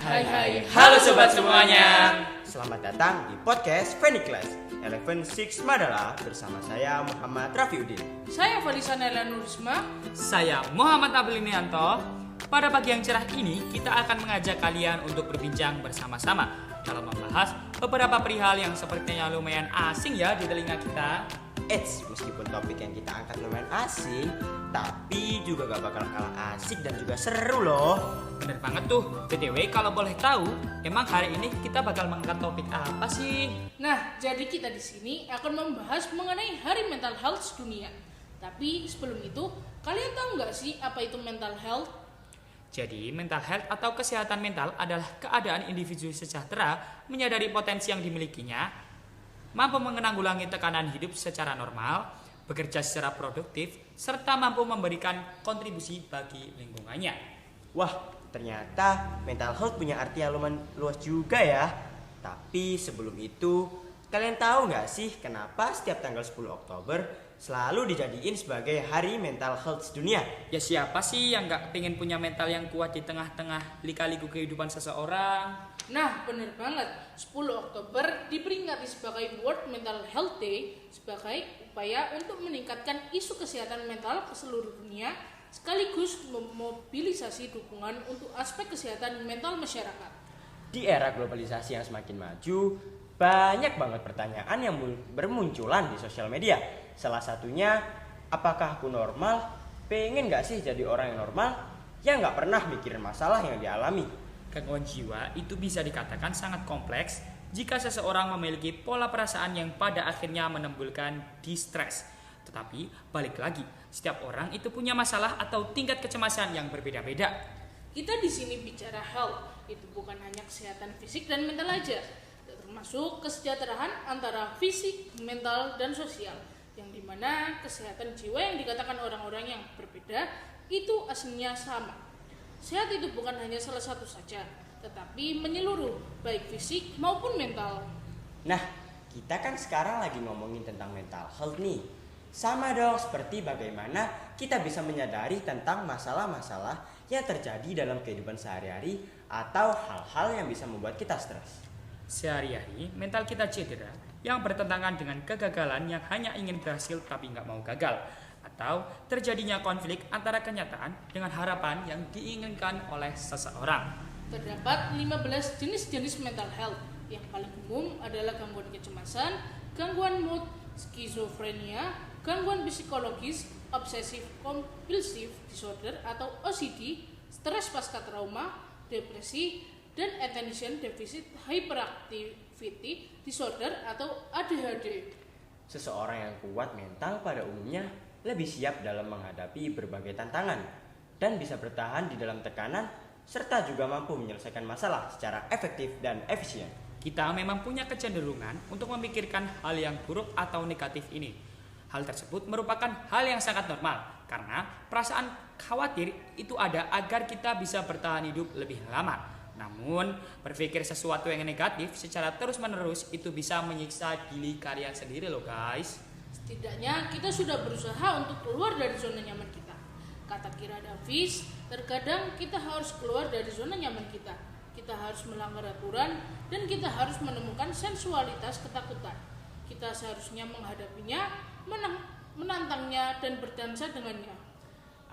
Halo sobat semuanya. Selamat datang di podcast Feniklas 116 Madala bersama saya Muhammad Rafiuddin. Saya Falisa Nela Nurisma. Saya Muhammad Abilinianto. Pada pagi yang cerah ini, kita akan mengajak kalian untuk berbincang bersama-sama dalam membahas beberapa perihal yang sepertinya lumayan asing ya di telinga kita. Meskipun topik yang kita angkat lumayan asing, tapi juga gak bakal kalah asik dan juga seru loh. Bener banget tuh. BTW kalau boleh tahu, emang hari ini kita bakal mengangkat topik apa sih? Nah, jadi kita di sini akan membahas mengenai Hari Mental Health Dunia. Tapi sebelum itu, kalian tahu nggak sih apa itu mental health? Jadi, mental health atau kesehatan mental adalah keadaan individu sejahtera menyadari potensi yang dimilikinya, mampu menanggulangi tekanan hidup secara normal, bekerja secara produktif, serta mampu memberikan kontribusi bagi lingkungannya. Wah, ternyata mental health punya arti yang lumayan luas juga ya. Tapi sebelum itu, kalian tahu nggak sih kenapa setiap tanggal 10 Oktober selalu dijadiin sebagai Hari Mental Health Dunia? Ya siapa sih yang gak pengen punya mental yang kuat di tengah-tengah lika-liku kehidupan seseorang? Nah, bener banget. 10 Oktober diperingati sebagai World Mental Health Day sebagai upaya untuk meningkatkan isu kesehatan mental ke seluruh dunia sekaligus memobilisasi dukungan untuk aspek kesehatan mental masyarakat. Di era globalisasi yang semakin maju, banyak banget pertanyaan yang bermunculan di sosial media. Salah satunya, apakah aku normal? Pengen gak sih jadi orang yang normal? Yang gak pernah mikirin masalah yang dialami. Gangguan jiwa itu bisa dikatakan sangat kompleks jika seseorang memiliki pola perasaan yang pada akhirnya menimbulkan distres. Tetapi balik lagi, setiap orang itu punya masalah atau tingkat kecemasan yang berbeda-beda. Kita di sini bicara health, itu bukan hanya kesehatan fisik dan mental aja, termasuk kesejahteraan antara fisik, mental, dan sosial. Yang dimana kesehatan jiwa yang dikatakan orang-orang yang berbeda itu aslinya sama. Sehat itu bukan hanya salah satu saja, tetapi menyeluruh, baik fisik maupun mental. Nah, kita kan sekarang lagi ngomongin tentang mental health nih. Sama dong seperti bagaimana kita bisa menyadari tentang masalah-masalah yang terjadi dalam kehidupan sehari-hari atau hal-hal yang bisa membuat kita stres. Sehari-hari mental kita cedera yang bertentangan dengan kegagalan yang hanya ingin berhasil tapi nggak mau gagal, atau terjadinya konflik antara kenyataan dengan harapan yang diinginkan oleh seseorang. Terdapat 15 jenis-jenis mental health. Yang paling umum adalah gangguan kecemasan, gangguan mood, skizofrenia, gangguan psikologis, obsesif compulsive disorder atau OCD, stres pasca trauma, depresi, dan attention deficit hyperactivity disorder atau ADHD. Seseorang yang kuat mental pada umumnya lebih siap dalam menghadapi berbagai tantangan dan bisa bertahan di dalam tekanan serta juga mampu menyelesaikan masalah secara efektif dan efisien. Kita memang punya kecenderungan untuk memikirkan hal yang buruk atau negatif ini. Hal tersebut merupakan hal yang sangat normal karena perasaan khawatir itu ada agar kita bisa bertahan hidup lebih lama. Namun, berpikir sesuatu yang negatif secara terus-menerus itu bisa menyiksa diri kalian sendiri loh guys. Setidaknya kita sudah berusaha untuk keluar dari zona nyaman kita. Kata Kira Davis, terkadang kita harus keluar dari zona nyaman kita. Kita harus melanggar aturan dan kita harus menemukan sensualitas ketakutan. Kita seharusnya menghadapinya, menantangnya dan berdansa dengannya.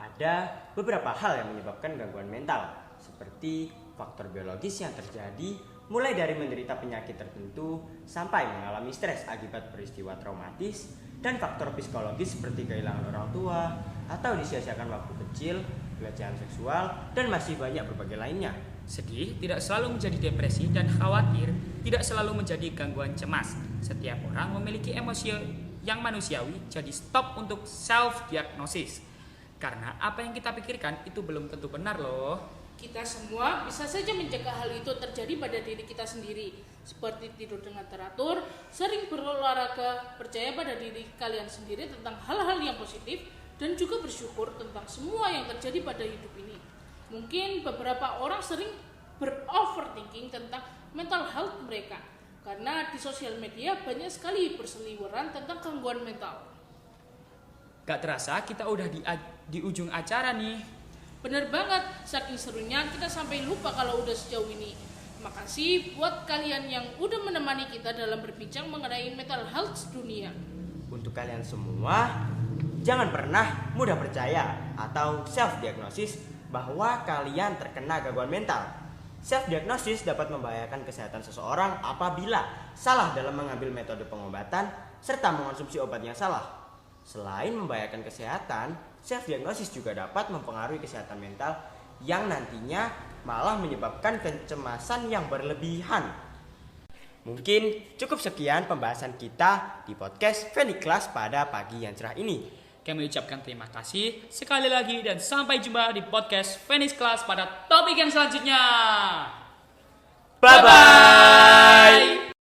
Ada beberapa hal yang menyebabkan gangguan mental, seperti faktor biologis yang terjadi mulai dari menderita penyakit tertentu sampai mengalami stres akibat peristiwa traumatis, dan faktor psikologis seperti kehilangan orang tua atau disia-siakan waktu kecil, pelecehan seksual, dan masih banyak berbagai lainnya. Sedih tidak selalu menjadi depresi dan khawatir tidak selalu menjadi gangguan cemas. Setiap orang memiliki emosi yang manusiawi, jadi stop untuk self-diagnosis. Karena apa yang kita pikirkan itu belum tentu benar loh. Kita semua bisa saja mencegah hal itu terjadi pada diri kita sendiri, seperti tidur dengan teratur, sering berolahraga, percaya pada diri kalian sendiri tentang hal-hal yang positif, dan juga bersyukur tentang semua yang terjadi pada hidup ini. Mungkin beberapa orang sering beroverthinking tentang mental health mereka, karena di sosial media banyak sekali berseliweran tentang gangguan mental. Gak terasa kita udah di ujung acara nih. Bener banget, saking serunya kita sampai lupa kalau udah sejauh ini. Makasih buat kalian yang udah menemani kita dalam berbincang mengenai mental health dunia. Untuk kalian semua, jangan pernah mudah percaya atau self-diagnosis bahwa kalian terkena gangguan mental. Self-diagnosis dapat membahayakan kesehatan seseorang apabila salah dalam mengambil metode pengobatan serta mengonsumsi obat yang salah. Selain membahayakan kesehatan, self-diagnosis juga dapat mempengaruhi kesehatan mental yang nantinya malah menyebabkan kecemasan yang berlebihan. Mungkin cukup sekian pembahasan kita di podcast Feniklas pada pagi yang cerah ini. Kami ucapkan terima kasih sekali lagi dan sampai jumpa di podcast Phoenix Class pada topik yang selanjutnya. Bye-bye.